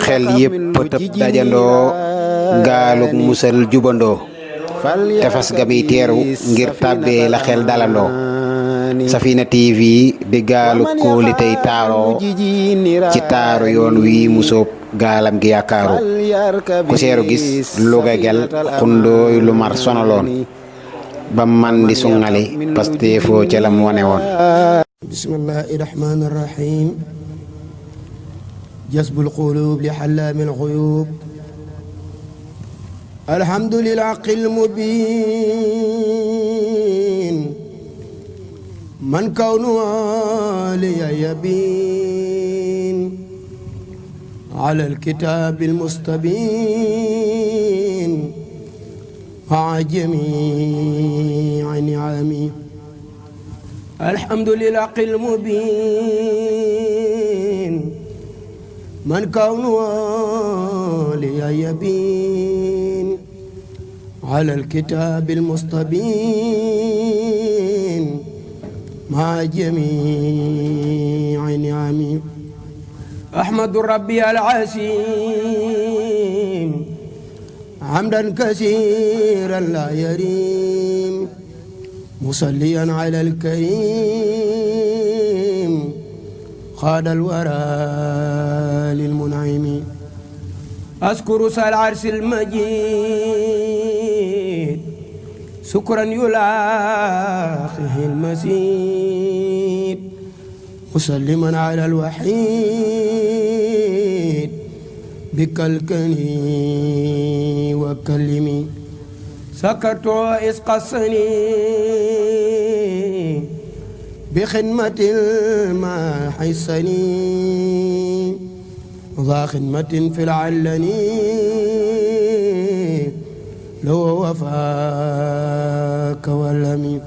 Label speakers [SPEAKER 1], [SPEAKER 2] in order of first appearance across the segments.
[SPEAKER 1] xel yépp tëb dajandoo gaalug musal jubandoo tefas ga mi teeru ngir tàbbee la xel dalandoo Safina TV di gaalug kóoli tey taaroo ci taaru yoon wi musóob gaalam gi yaakaaru ku seeru gis luga gel xundooy lu mar sonaloon ba man di sungali pasteefoo ca lam wone woon
[SPEAKER 2] bismillahi rahmani rahim jazbul qulub li xallaamil xuyub alhamdulillah qil mubin man kawnu liya yabin ala alkitabi almustabin maa jamii niami alhamdulillah qil mubin man kawnu liya yabin ala alkitabi almustabin maa jamii niami ahmadu rabbi alasim hamdan kasiran la yarim musalliyan ala alkarim xaada alwara lilmun'imi askuru sal arsi almajid sukran yulaaqihi almasid musalliman ala alwahid bikalkani wa kallimi sakartu isqasani بخدمة المحسني ذا خدمة في العلني لو وفاك واللمي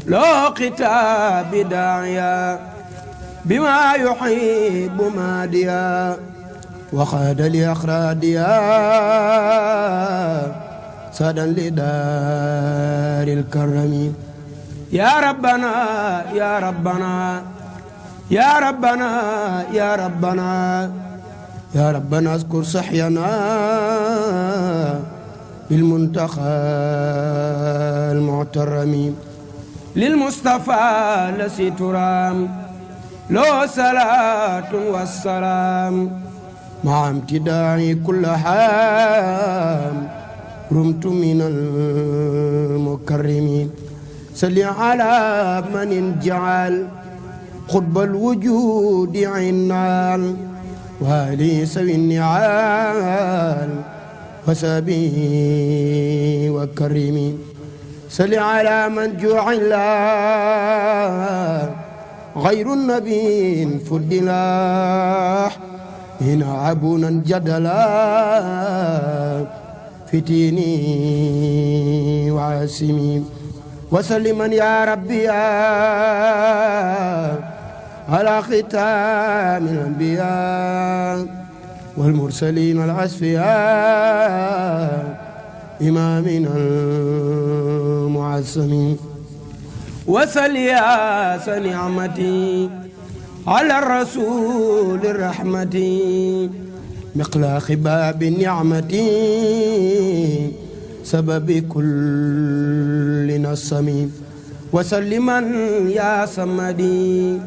[SPEAKER 2] لو كتاب داعيا بما يحب ماديا وخاد لأخراديا سادا لدار الكرم يا ربنا يا ربنا يا ربنا يا ربنا يا ربنا اذكر صحينا بالمنتخى المعترم للمصطفى لسي ترام له صلاة والسلام مع امتداعي كل حام رمت من المكرمين صل على من جعل قطب الوجود عنال وآله سوي النعال وسبي وكرمي صل على من جعل غير النبي فضلا هنا عبونا جدلا فتيني وعاسمي وسلما يا ربي على ختام الأنبياء والمرسلين الأصفياء إمامنا المعصمين وسل يا نعمتي على الرسول الرحمة مقلاخ باب النعمة سبب كل نصم وسلما يا صمدي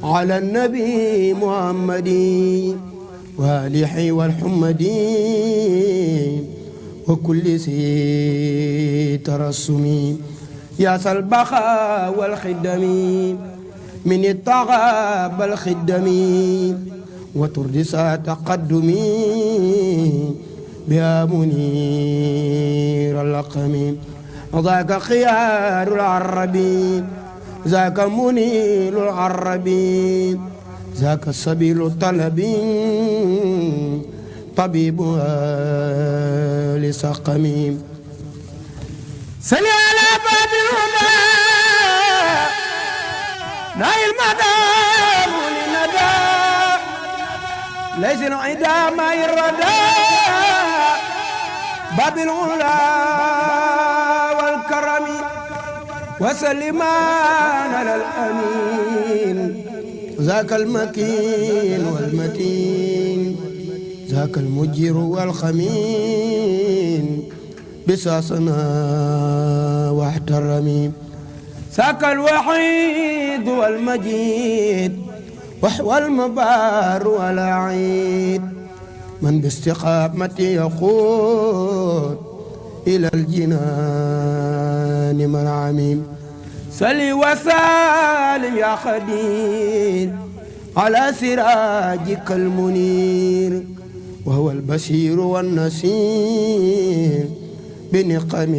[SPEAKER 2] على النبي محمد وآله والحمدي وكل سي ترسمي يا سلبخا والخدم من الطغاب الخدم وتردس تقدمي بيا منير اللقم ذاك خيار العربي ذاك منير العربي ذاك السبيل الطلبي طبيب لسقم سل على باب الهدى نايل مدى لندى ليس العدا ما الردى باب العلا والكرم وسلمان على الأمين ذاك المكين والمتين
[SPEAKER 3] ذاك المجير والخمين بساسنا واحترمي
[SPEAKER 2] ذاك الوحيد والمجيد وهو المبار والعيد
[SPEAKER 3] من باستقامته يقود إلى الجنان منعمي
[SPEAKER 2] صل وسلم يا خدير على سراجك المنير
[SPEAKER 3] وهو البشير والنسير بنقم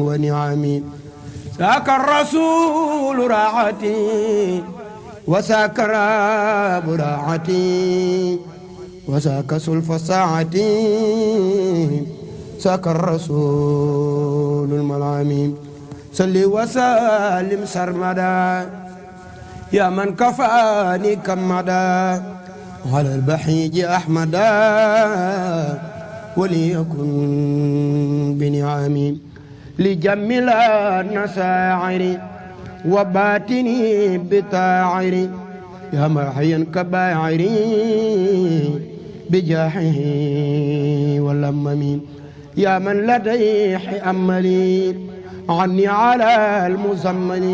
[SPEAKER 3] ونعم
[SPEAKER 2] ذاك الرسول راحتي
[SPEAKER 3] وذاك راب راحتي وذاك سلف ساعتي ذاك الرسول الملعم صل وسلم سرمدا
[SPEAKER 2] يا من كفاني كمدا
[SPEAKER 3] على البحيج أحمدا وليكن بنعمي
[SPEAKER 2] لجمل النساعر وباتني بتاعر
[SPEAKER 3] يا مرحيا كباعري بجاحه والأمم
[SPEAKER 2] يا من لديه أملي عني على المزمل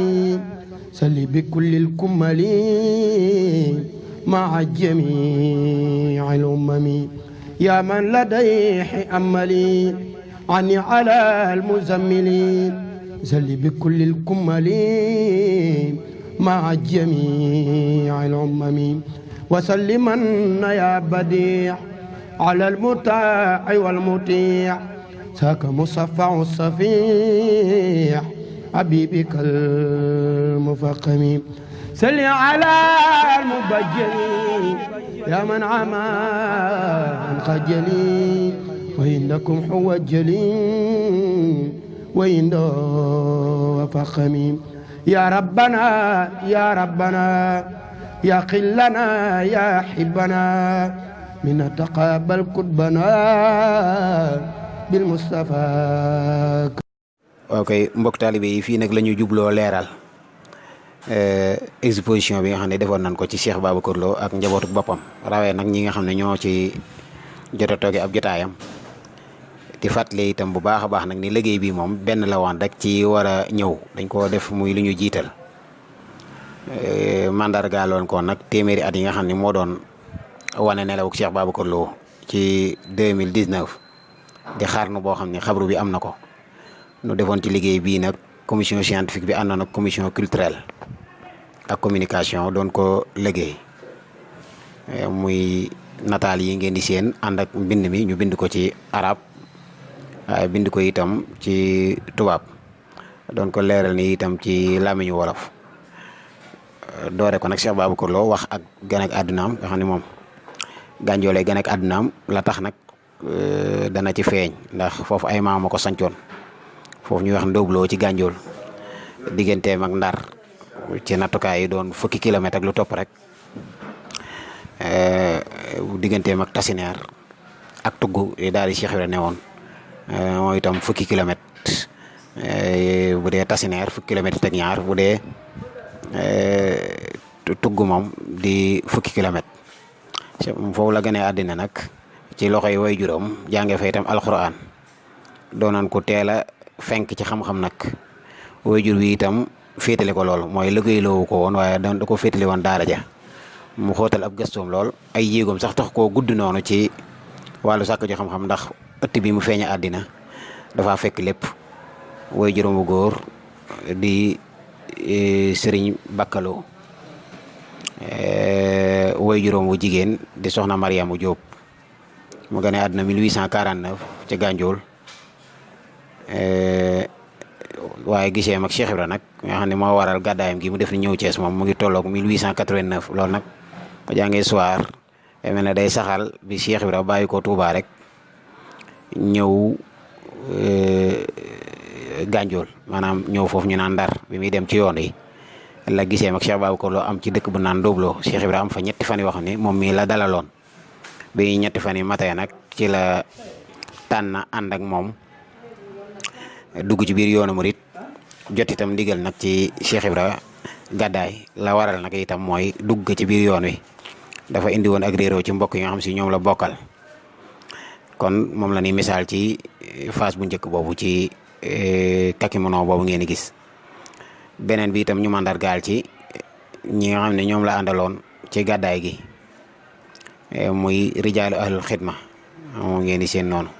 [SPEAKER 3] سل بكل الكمل مع جميع الأمم
[SPEAKER 2] يا من لديه أملي عني على المزمل
[SPEAKER 3] سل بكل الكمل مع جميع الأمم
[SPEAKER 2] وسلما يا بديع على المطاع والمطيع
[SPEAKER 3] ذاك مصفع الصفيح حبيبك المفقم
[SPEAKER 2] سل على المبجل
[SPEAKER 3] يا من عما عن خجلي وإنكم حوجلي وإنه فخمي
[SPEAKER 2] يا ربنا يا ربنا يا قلنا يا حبنا
[SPEAKER 3] من تقابل كتبنا بالمصطفى.
[SPEAKER 1] ok mbokk taalibe yi fii nag la ñu jubloo leeral exposition bi nga xam ne defoon nañ ko ci Cheikh Babacar Lo ak njabootu boppam rawee nag ñi nga xam ne ñoo ci jot a tooge ab jotaayam di fàttali itam bu baax a baax nag ni liggéey bi moom benn la woon rek ci war a ñëw dañ koo def muy lu ñu jiital mandargaaloon ko nag téeméeri at yi nga xam ne moo doon wane nelawuk Cheikh Babacar Lo ci 2019 di xarnu boo xam ne xabru bi am na ko nu defoon ci liggéey bii nag commission scientifique bi àndoon ak commission culturelle ak communication doon ko liggéey muy nataal yi ngeen di seen ànd ak mbind mi ñu bind ko ci arab waaye bind ko itam ci tubaab doon ko leeral ni itam ci làmmiñu wolof doore ko nag Cheikh Babacar Lo wax ak gan ak àddunaam nga xam ne moom gànjoolee gan ak àddunaam la tax nag dana ci feeñ ndax foofu ay maam ko sancoon foofu ñuy wax Ndóobloo ci gànjool digganteem ak Ndar ci nattukaay yi doon fukki kilomètre ak lu topp rek digganteem ak Tasineer ak Tugg daal di Cheikh Ibra ne woon mooy itam fukki kilomètre bu dee Tasineer fukki kilomètre ak ñaar bu dee Tugg moom di fukki kilomètre foofu la gënee àddina nag ci loxoy way juróom jànge fa itam alxuraan doonan ko teel a fenk ci xam-xam nag way jur wi itam féetale ko lool mooy liggéeyloowu ko woon waaye da ko féetale woon daara ja mu xóotal ab gëstoom lool ay jéegoom sax tax koo gudd noonu ci wàllu sàkk ju xam-xam ndax ëtt bi mu feeña àddina dafa fekk lépp way juróom bu góor di sëriñ Bakkaloo way juróom bu jigéen di soxna Mariamu Jóob mu gane àddina 1849 ca Gànjool waaye gisee mag Cheikh Ibra nag nga xam ne moo waral gàddaayam gi mu def ni ñëw Cees moom mu ngi tolloog 1889 loolu nag ba jàngee soir mel ne day saxal bi Cheikh Ibra bàyyi ko Touba rek ñëw Gànjool maanaam ñëw foofu ñu naan Ndar bi muy dem ci yoon yi la gisee mag Cheikh Babacar Lo am ci dëkk bu naan Ndóobloo Cheikh Ibra am fa ñetti fan yoo xam ne moom mii la dalaloon bi ñetti fan yi matee nag ci la tànn ànd ak moom dugg ci biir yoonu murit jot itam ndigal nag ci Cheikh Ibra gàddaay la waral nag itam mooy dugg ci biir yoon wi dafa indi woon ak réeroo ci mbokk yi nga xam si ñoom la bokkal. kon moom la ñuy misaal ci phase bu njëkk boobu ci kakimono boobu ngeen di gis. beneen bi itam ñu mandargaal ci ñi nga xam ne ñoom la àndaloon ci gàddaay gi muy rijaalu ahlul xidma moom ngeen di seen noonu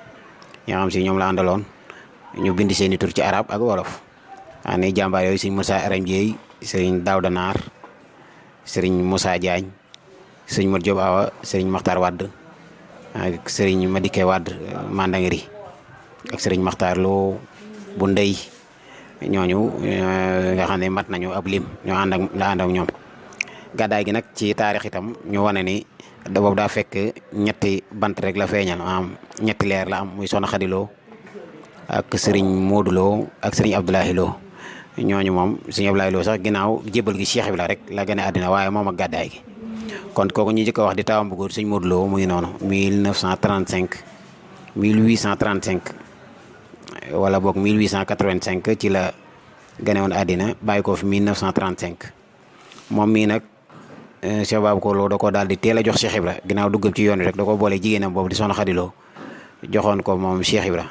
[SPEAKER 1] ñi nga xam si ñoom la àndaloon ñu bind seeni tur ci arab ak wolof. ni jàmbaar yooyu sëñ Moussa Aram Dieye sëriñ Daouda Naar sëriñ Moussa Diagne sëriñ Modou Diop Awa sëriñ Makhtar Wade ak sëriñ Madike Wade Mandangiri ak sëriñ Makhtar Lo bu ndey ñooñu nga xam ne mat nañu ab lim ñoo ànd ak ñoom. gàddaay gi nag ci taarix itam ñu wane ni boobu daa fekk ñetti bant rek la feeñal ñetti leer la am muy Soxna Xadi Lo ak sëriñ Modou Lo ak sëriñ Abdoulahi Lo. ñooñu moom sëriñ Abdoulahi Lo sax ginnaaw jébal gi Cheikh Ibra rek la gën a àddina waaye moom ak gàddaay gi. kon kooku ñu njëkk a wax di taawam bu góor sëriñ Modou Lo mu ngi noonu 1935 1835 wala boog 1885 ci la gane woon àddina bàyyi ko fi 1935 moom mii nag Cheikh Babacar Lo da ko daal di teel a jox Cheikh Ibra ginnaaw duggam ci yoon wi rek da ko boole jigéenam boobu di Soxna Xadi Lo joxoon ko moom Cheikh Ibra.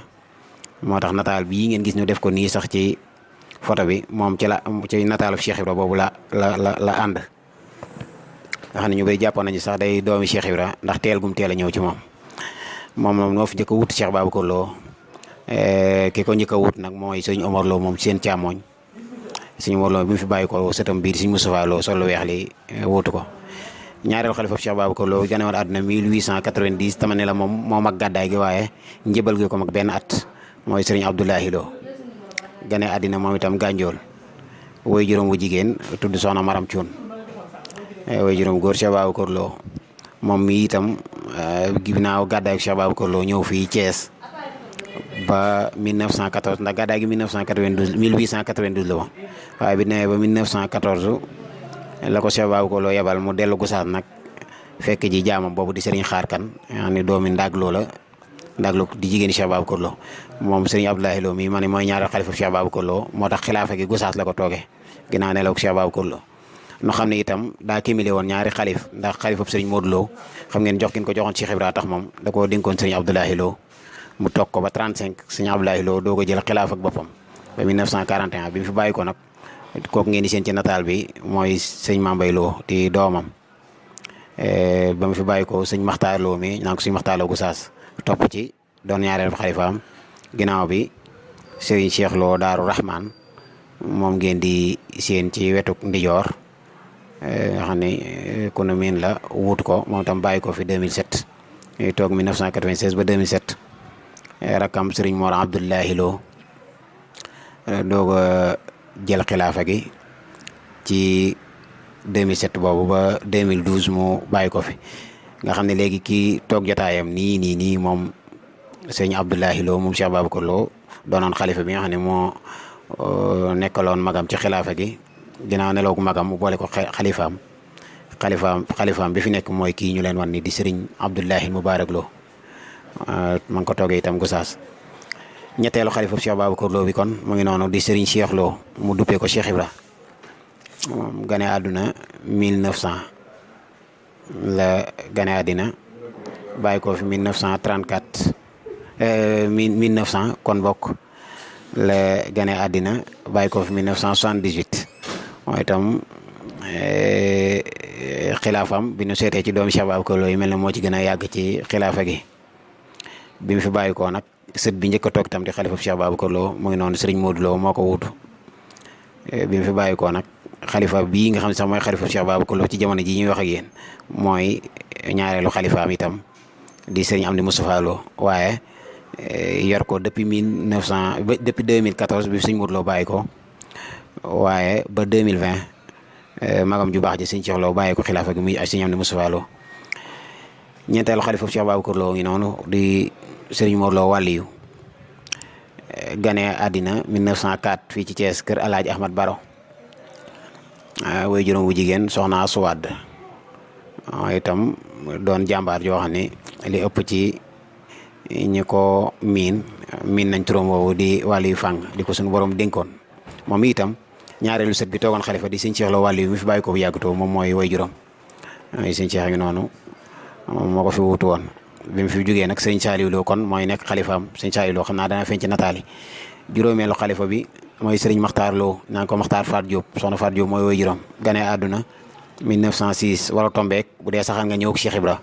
[SPEAKER 1] moo tax nataal bii ngeen gis ñu def ko nii sax ci photo bi moom ci nataalu Cheikh Ibra boobu la ànd nga xam ne ñu bëri jàppoon nañu sax day doomi Cheikh Ibra ndax teel gum teel a ñëw ci moom noo fi njëkk a wut Cheikh Babacar Lo ki ko njëkk a wut nag mooy sëñ Omar Lo moom seen càmmooñ sëñ Omar Lo bi mu fi bàyyi ko sëtam biir sëñ Moustapha Lo sol lu weex li wuutu ko. ñaareelu xalifa Cheikh Babacar Lo gane woon àdduna 1890 tama ne la moom ak gàddaay gi waaye njëbal gi ko mag benn at mooy sëriñ Abdoulahi Lo gane àddina moom itam gànjool woy juróom wu jigéen tudd soxna Maram Cuun woy juróom góor Cheikh Babacar Lo moom mi itam ginnaaw gàddaay Cheikh Babacar Lo ñëw fii Thiès ba 1914 ndax gàddaay gi 1892 la woon waaye bi nee ba 1914 la ko Cheikh Babacar Lo yebal mu dellu Gosaas nag fekk ji jaamam boobu di sëriñ Xaarkan ni doomi Ndaglo la Ndaglo di jigéeni Cheikh Babacar Lo moom sëriñ Abdoulahi Lo mi ma ne mooy ñaareel xalifa Cheikh Babacar Lo moo tax xilaafa gi Gosaas la ko toogee ginnaaw ne la ko Cheikh Babacar Lo nu xam ne itam daa kimile woon ñaari xalif ndax xalifa sëriñ Modou Lo xam ngeen jox kin ko joxoon Cheikh Ibra tax moom da koo dénkoon sëriñ Abdoulahi Lo mu toog ko ba 35 sëriñ Abdoulahi Lo doo ko jël xilaaf ak boppam ba 1941 bi mu fi bàyyi ko nag kooku ngeen di seen ci nataal bi mooy sëñ Mambay Lo di doomam ba mu fi bàyyi ko sëñ Makhtar Lo mi naan ko sëñ Makhtar Lo Gosaas topp ci doon ñaareelu xalifaam ginnaaw bi sëriñ Cheikh Lo Daaru Rahman moom ngeen di seen ci wetuk ndijoor nga xam ne kunu miin la wut ko moom tam bàyyi ko fi 2007 ñuy toog 1996 ba 2007 rakkam sëriñ Mor Abdoulahi Lo doog a jël xilaafa gi ci 2007 boobu ba 2012 mu bàyyi ko fi nga xam ne léegi kii toog jotaayam nii moom sëriñ Abdoulahi Lo moom Cheikh Babacar Lo doonoon xalifa bi nga xam ne moo nekkaloon magam ci xilaafa gi ginnaaw nelaw gu magam mu boole ko xalifaam bi fi nekk mooy kii ñu leen wan ni di sëriñ Abdoulahi Moubarak Lo ma ngi ko toogee itam Gosaas. ñetteelu xalifa Cheikh Babacar Lo bi kon mu ngi noonu di sëriñ Cheikh Lo mu duppee ko Cheikh Ibra moom gane àdduna 1900 la gane àddina bàyyi ko fi 1934 1900 kon bokk la gane àddina bàyyi ko fi 1978 mooy itam xilaafam bi ñu seetee ci doomu Cheikh Babacar Lo yi mel ne moo ci gën a yàgg ci xilaafa gi bi mu fi bàyyi ko nag sët bi njëkk a toog itam di xalifa Cheikh Babacar Lo mu ngi noonu sëriñ Modou Lo moo ko wuutu bi mu fi bàyyi ko nag xalifa bii nga xam ne sax mooy xalifa Cheikh Babacar Lo ci jamono ji ñuy wax ak yéen mooy ñaareelu xalifaam itam di sëriñ Amdi Moustapha Lo waaye yor ko depuis 1900 ba depuis 2014 bi sëriñ Modou Lo bàyyi ko waaye ba 2020 magam ju baax ji sëriñ Cheikh Lo bàyyi ko xilaafa gi muy sëriñ Amdi Moustapha Lo ñeenteelu xalifa Cheikh Babacar Lo ngi noonu di sëriñ Mor Lo Waliyu gane àddina 1904 fii ci Thiès kër Alaaji Ahmad Baro way juróom bu jigéen soxna Suwaad itam doon jàmbaar joo xam ne li ëpp ci ñi ko miin nañ turam woowu di Waliyu Fang di ko suñu borom dénkoon moom itam ñaareelu sët bi toogoon xalifa di sëñ Cheikh Lo Waliyu mi fi bàyyi ko bu yàggatoo moom mooy way juróom sëñ Cheikh ngi noonu moo ko fi wuutu woon bi mu fi jógee nag sëñ Saliou Lo kon mooy nekk xalifaam sëñ Saliou Lo xam naa dana feeñ ci nataal yi juróomeelu xalifa bi mooy sëriñ Makhtar Lo naan ko Makhtar Fat Diop soxna Fat Diop mooy woy juróom gane àdduna 1906 wala tombeek bu dee saxaan nga ñëw Cheikh Ibra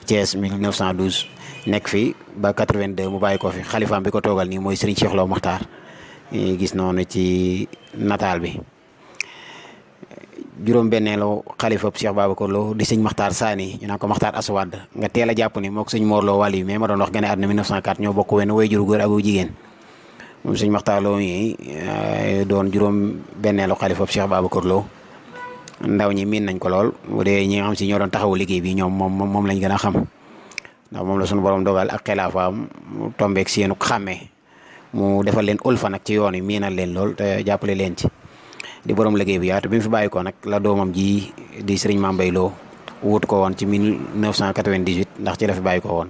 [SPEAKER 1] Thiès 1912 nekk fi ba 82 mu bàyyi ko fi xalifaam bi ko toogal nii mooy sëriñ Cheikh Lo Makhtar gis noonu ci nataal bi juróom benneelu xalifa Cheikh Babacar Lo di sëñ Makhtar Sani ñu naan ko Makhtar Aswad nga teel a jàpp ni moo ko sëñ Mor Lo wàll yi mais ma doon wax gane àdduna 1904 ñoo bokk wenn way juru góor ak jigéen moom sëñ Makhtar Lo yi doon juróom benneelu xalifa Cheikh Babacar Lo ndaw ñi miin nañ ko lool bu dee ñi nga xam si ñoo doon taxawu liggéey bi ñoom moom lañ gën a xam ndax moom la suñu borom dogal ak xilaafaam mu tombeek seenu xàmmee mu defal leen ulfa nag ci yoon yi miinal leen lool te jàppale leen ci di borom liggéey bi yaatu bi mu fi bàyyi ko nag la doomam ji di sëriñ Mame Mbaye Lo wut ko woon ci 1998 ndax ci la fi bàyyi ko woon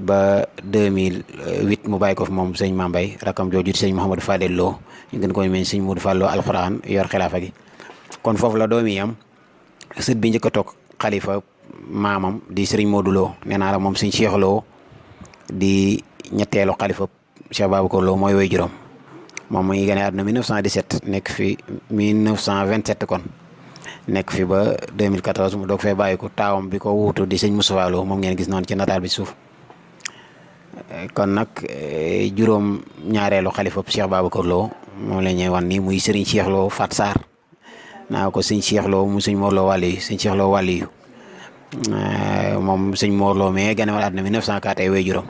[SPEAKER 1] ba 2008 mu bàyyi ko fi moom sëñ Mame Mbaye rakam jooju di sëñ Mouhamadou Fadel Lo ñu gën koy meñ sëñ Modou Fall Lo alxuraan yor xilaafa gi kon foofu la doom yi am sët bi njëkk a toog xalifa maamam di sëriñ Modou Lo nee naa la moom sëñ Cheikh Lo di ñetteelu xalifa Cheikh Babacar Lo mooy woy juróom moom mu ngi gane àdduna 1917 nekk fi 1927 kon nekk fi ba 2014 mu doog fee bàyyi ko taawam bi ko wuutu di sëñ Moustapha Lo moom ngeen gis noonu ci nataal bi suuf kon nag juróom ñaareelu xalifa Cheikh Babacar Lo moom la ñuy wan ni muy sëriñ Cheikh Lo Fat Sarr naa ko sëñ Cheikh Lo mu sëñ Mor Lo wàlli yu sëñ Cheikh Lo wàlli yu moom sëñ Mor Lo mais gane woon àdduna 1904 ay way juróom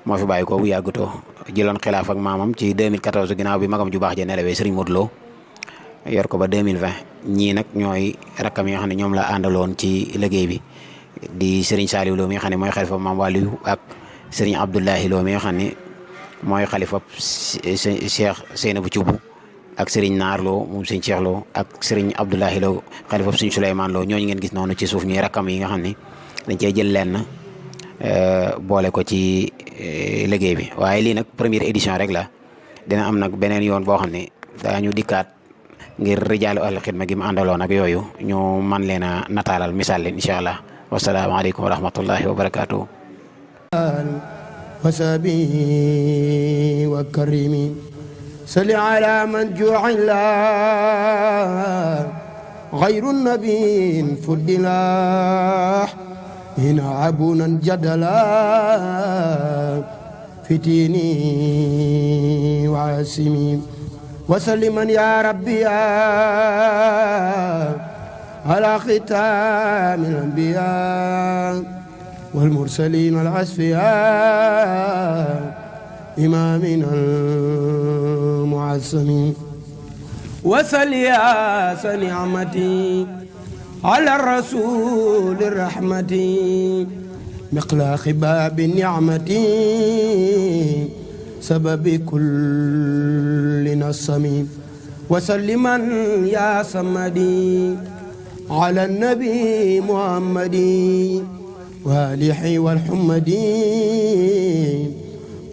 [SPEAKER 1] moo fi bàyyi ko bu yàggutoo jëloon xilaaf ak maamam ci 2014 ginnaaw bi magam ju baax ja nelawee sëriñ Modou Lo yor ko ba 2020 ñii nag ñooy rakkam yi nga xam ne ñoom la àndaloon ci liggéey bi di sëriñ Saliou Lo mi nga xam ne mooy xalifa maam Waliou ak sëriñ Abdoulahi Lo mi nga xam ne mooy xalifa Cheikh Seynabou Thioub ak sëriñ Naar Lo moom sëñ Cheikh Lo ak sëriñ Abdoulahi Lo xalifa sëñ Souleymane Lo ñooñu ngeen gis noonu ci suuf ñuy rakkam yi nga xam ne dañ cey jël lenn boole ko ci liggéey bi waaye lii nag première édition rek la dina am nag beneen yoon boo xam ne daañu dikkaat ngir rijaalu ahlu xidma gi mu àndaloon ak yooyu ñu man leen a nataalal misaal leen incha allah wasalaamaaleykum wa rahmatullahi wa barakaatu.
[SPEAKER 3] wasabi wa karimi salli ala man ju'ila ghayru nabiyin fuddila hina abunan jadala fitini wa asimi وسلما يا ربي على ختام الأنبياء والمرسلين الأصفياء إمامنا المعصمين وسل يا نعمتي على الرسول الرحمتي مقلاخ باب النعمة سبب كل نصم وسلما يا صمدي على النبي محمد والح والحمدي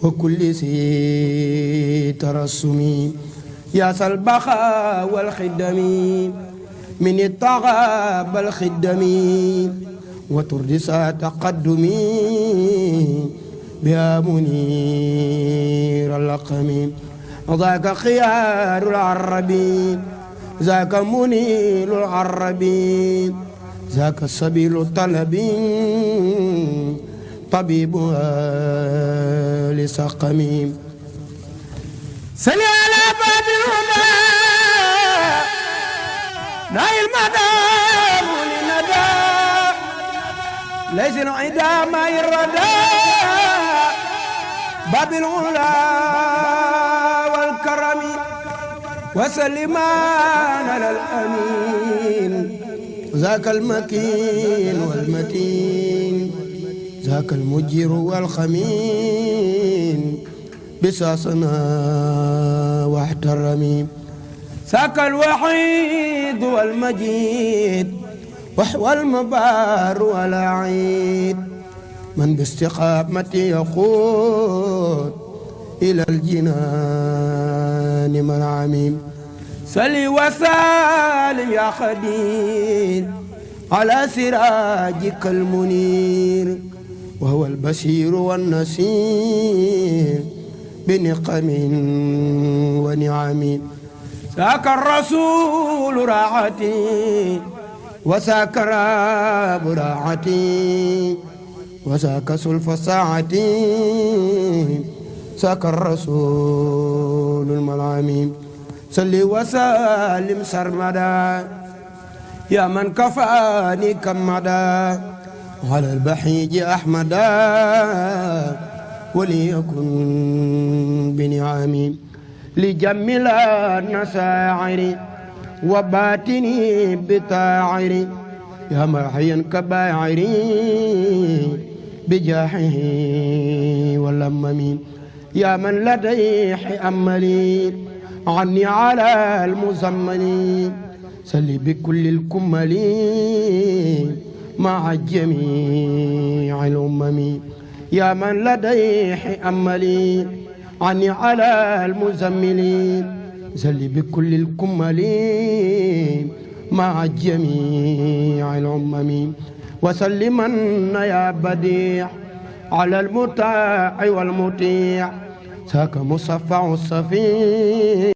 [SPEAKER 3] وكل سي ترسم يا سلبخا والخدم من الطغى بالخدم وتردس تقدمي بها منير اللقم ذاك خيار العربي ذاك منير العربي ذاك سبيل الطلب طبيب أهل سقم سل على باب الهدى نايل مدام لندى ليس العدا ما يردى باب العلا والكرم وسلمان على الأمين ذاك المكين والمتين ذاك المجير والخمين بساسنا واحترمي ذاك الوحيد والمجيد وهو المبار والعيد من باستقامته يقود إلى الجنان من عميم سل وسالم يا خدير على سراجك المنير وهو البشير والنصير بنقم ونعم ذاك الرسول راحتي وذاك راب راحتي وذاك سلف ساعتي ذاك الرسول الملعمين صل وسلم سرمدا يا من كفاني كمدا على البحيج أحمدا وليكن بنعمي لجمل النساعر وباتني بتاعر يا محيا كباعر بجاحه والأمم يا من لديه أملي عني على المزمل سل بكل الكمل مع جميع الأمم يا من لديه أملي عني على المزمل سل بكل الكمل مع جميع الأمم وسلمن يا بديع على المطاع والمطيع ذاك مصفع الصفي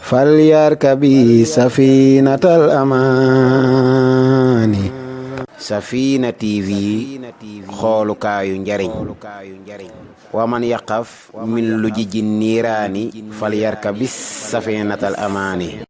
[SPEAKER 1] falyarkabi safinatal amaani. Safina TV xoolukaayu njariñ. wa man yaqaf min lu jijji niiraani falyarkabi safinatal amaani.